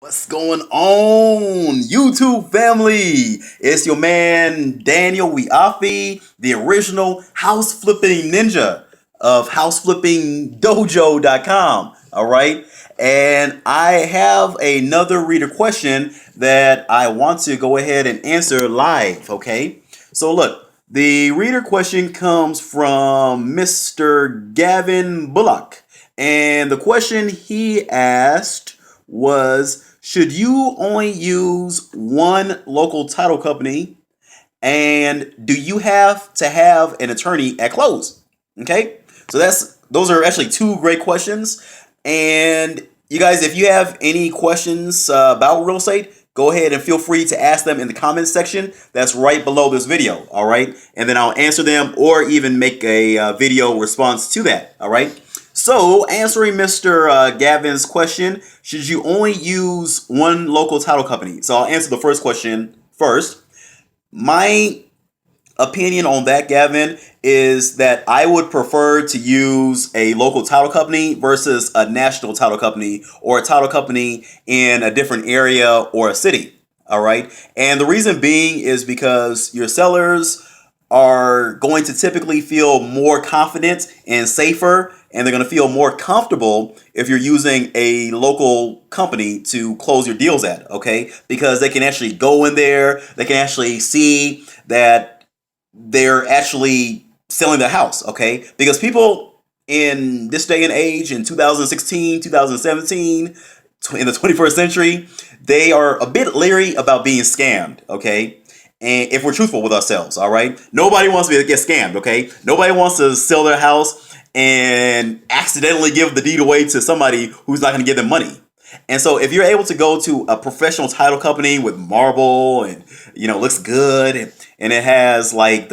What's going on, YouTube family? It's your man Daniel Wiafe, the original house flipping ninja of houseflippingdojo.com. All right, and I have another reader question that I want to go ahead and answer live. Okay, so look, the reader question comes from Mr. Gavin Bullock, and the question he asked was, should you only use one local title company, and do you have to have an attorney at close? Okay, so those are actually two great questions. And you guys, if you have any questions about real estate, go ahead and feel free to ask them in the comments section. That's right below this video. All right, and then I'll answer them or even make a video response to that. All right. So, answering Mr. Gavin's question, should you only use one local title company? So, I'll answer the first question first. My opinion on that, Gavin, is that I would prefer to use a local title company versus a national title company or a title company in a different area or a city. All right. And the reason being is because your sellers are going to typically feel more confident and safer, and they're going to feel more comfortable if you're using a local company to close your deals at, okay? Because they can actually go in there, they can actually see that they're actually selling the house, okay? Because people in this day and age, in 2016, 2017, in the 21st century, they are a bit leery about being scammed, okay? And if we're truthful with ourselves, all right? Nobody wants to get scammed, okay? Nobody wants to sell their house and accidentally give the deed away to somebody who's not going to give them money. And so if you're able to go to a professional title company with marble and, looks good, and it has like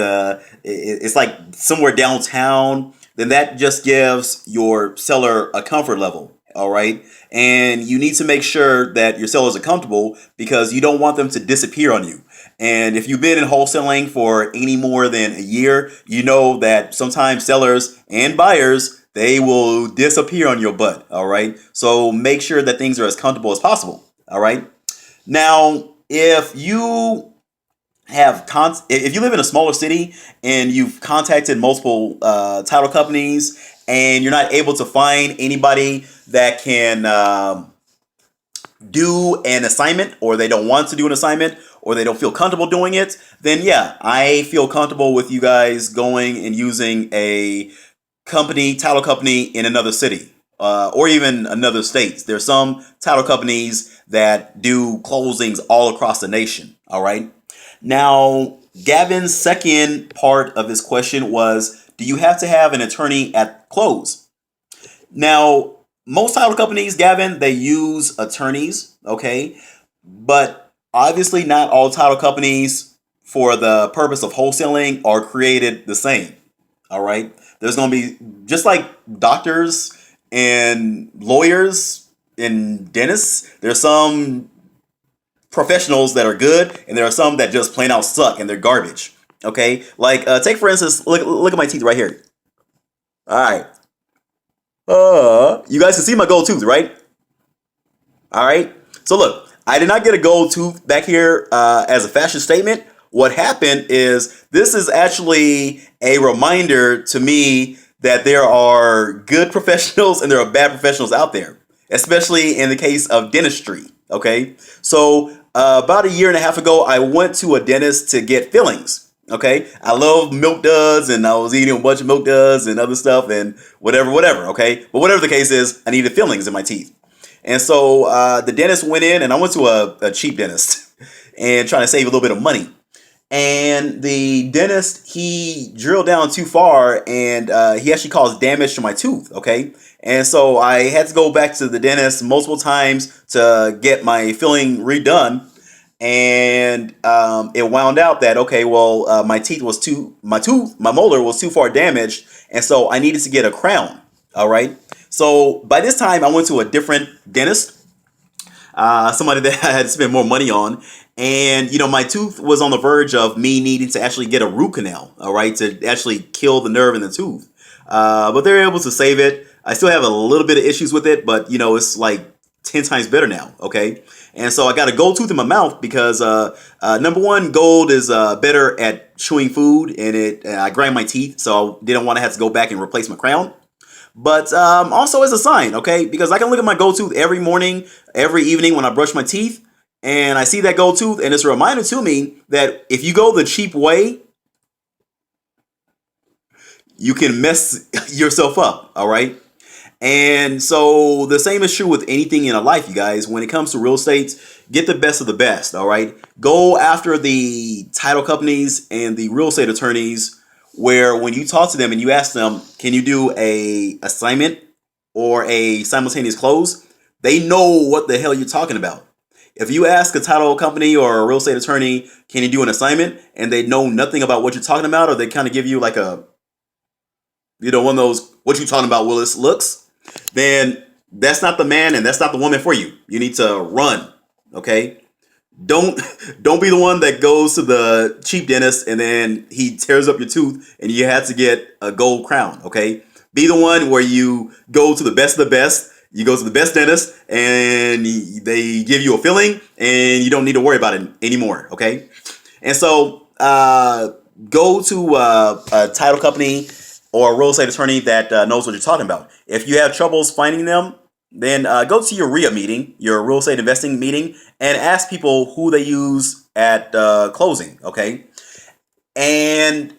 it's like somewhere downtown, then that just gives your seller a comfort level. All right. And you need to make sure that your sellers are comfortable because you don't want them to disappear on you. And if you've been in wholesaling for any more than a year, you know that sometimes sellers and buyers, they will disappear on your butt. All right. So make sure that things are as comfortable as possible. All right. Now, if you live in a smaller city and you've contacted multiple title companies and you're not able to find anybody that can do an assignment, or they don't want to do an assignment, or they don't feel comfortable doing it, then yeah, I feel comfortable with you guys going and using a title company in another city, or even another state. There's some title companies that do closings all across the nation. All right. Now, Gavin's second part of his question was, do you have to have an attorney at close? Now, most title companies, Gavin, they use attorneys, okay? But obviously not all title companies for the purpose of wholesaling are created the same, all right? There's going to be, just like doctors and lawyers and dentists, there's some professionals that are good, and there are some that just plain out suck and they're garbage, okay? Like, take for instance, look at my teeth right here. All right. You guys can see my gold tooth, right? All right. So look, I did not get a gold tooth back here as a fashion statement. What happened is this is actually a reminder to me that there are good professionals and there are bad professionals out there, especially in the case of dentistry. Okay. So about a year and a half ago, I went to a dentist to get fillings. Okay, I love milk duds, and I was eating a bunch of milk duds and other stuff and whatever. Okay, but whatever the case is, I needed fillings in my teeth, and so the dentist went in, and I went to a cheap dentist and trying to save a little bit of money. And the dentist, he drilled down too far, and he actually caused damage to my tooth. Okay, and so I had to go back to the dentist multiple times to get my filling redone. And it wound out that, okay, well, my molar was too far damaged, and so I needed to get a crown. All right. So by this time, I went to a different dentist, somebody that I had to spend more money on, and my tooth was on the verge of me needing to actually get a root canal. All right, to actually kill the nerve in the tooth, but they were able to save it. I still have a little bit of issues with it, but it's like 10 times better now, okay? And so I got a gold tooth in my mouth because number one, gold is better at chewing food, and I grind my teeth, so I didn't want to have to go back and replace my crown. But also as a sign, okay? Because I can look at my gold tooth every morning, every evening when I brush my teeth, and I see that gold tooth, and it's a reminder to me that if you go the cheap way, you can mess yourself up, all right? And so the same is true with anything in a life, you guys. When it comes to real estate, get the best of the best, all right? Go after the title companies and the real estate attorneys where when you talk to them and you ask them, can you do a assignment or a simultaneous close? They know what the hell you're talking about. If you ask a title company or a real estate attorney, can you do an assignment? And they know nothing about what you're talking about, or they kind of give you like a, one of those, what you talking about, Willis looks, then that's not the man and that's not the woman for you. You need to run, okay? Don't be the one that goes to the cheap dentist and then he tears up your tooth and you have to get a gold crown, okay? Be the one where you go to the best of the best. You go to the best dentist and they give you a filling and you don't need to worry about it anymore, okay? And so go to a title company or a real estate attorney that knows what you're talking about. If you have troubles finding them, then go to your RIA meeting, your real estate investing meeting, and ask people who they use at closing, okay? And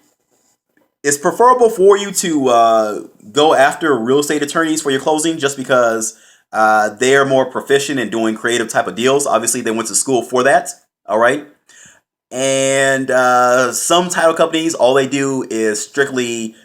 it's preferable for you to go after real estate attorneys for your closing just because they're more proficient in doing creative type of deals. Obviously, they went to school for that, all right? And some title companies, all they do is strictly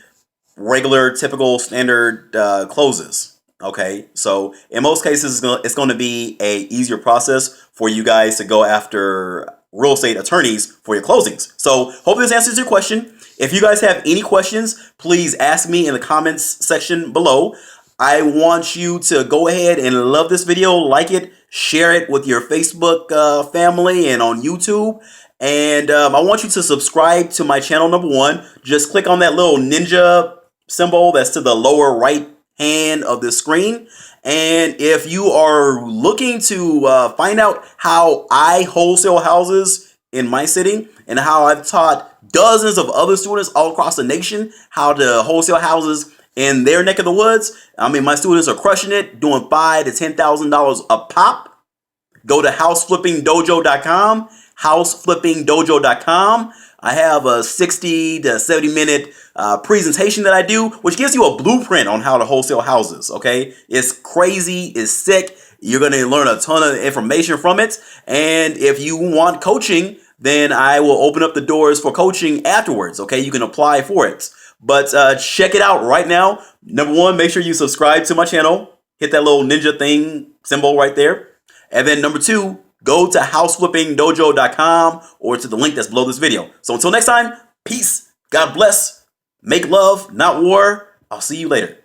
regular, typical, standard closes. Okay, so in most cases, it's going to be a easier process for you guys to go after real estate attorneys for your closings. So hope this answers your question. If you guys have any questions, please ask me in the comments section below. I want you to go ahead and love this video, like it, share it with your Facebook family and on YouTube. And I want you to subscribe to my channel, number one. Just click on that little ninja symbol that's to the lower right hand of the screen. And if you are looking to find out how I wholesale houses in my city and how I've taught dozens of other students all across the nation how to wholesale houses in their neck of the woods, I mean, my students are crushing it, doing $5,000 to $10,000 a pop. Go to houseflippingdojo.com, houseflippingdojo.com. I have a 60 to 70 minute presentation that I do, which gives you a blueprint on how to wholesale houses, okay? It's crazy, it's sick. You're going to learn a ton of information from it. And if you want coaching, then I will open up the doors for coaching afterwards, okay? You can apply for it. But check it out right now. Number one, make sure you subscribe to my channel. Hit that little ninja thing symbol right there. And then number two, go to houseflippingdojo.com or to the link that's below this video. So until next time, peace, God bless, make love, not war. I'll see you later.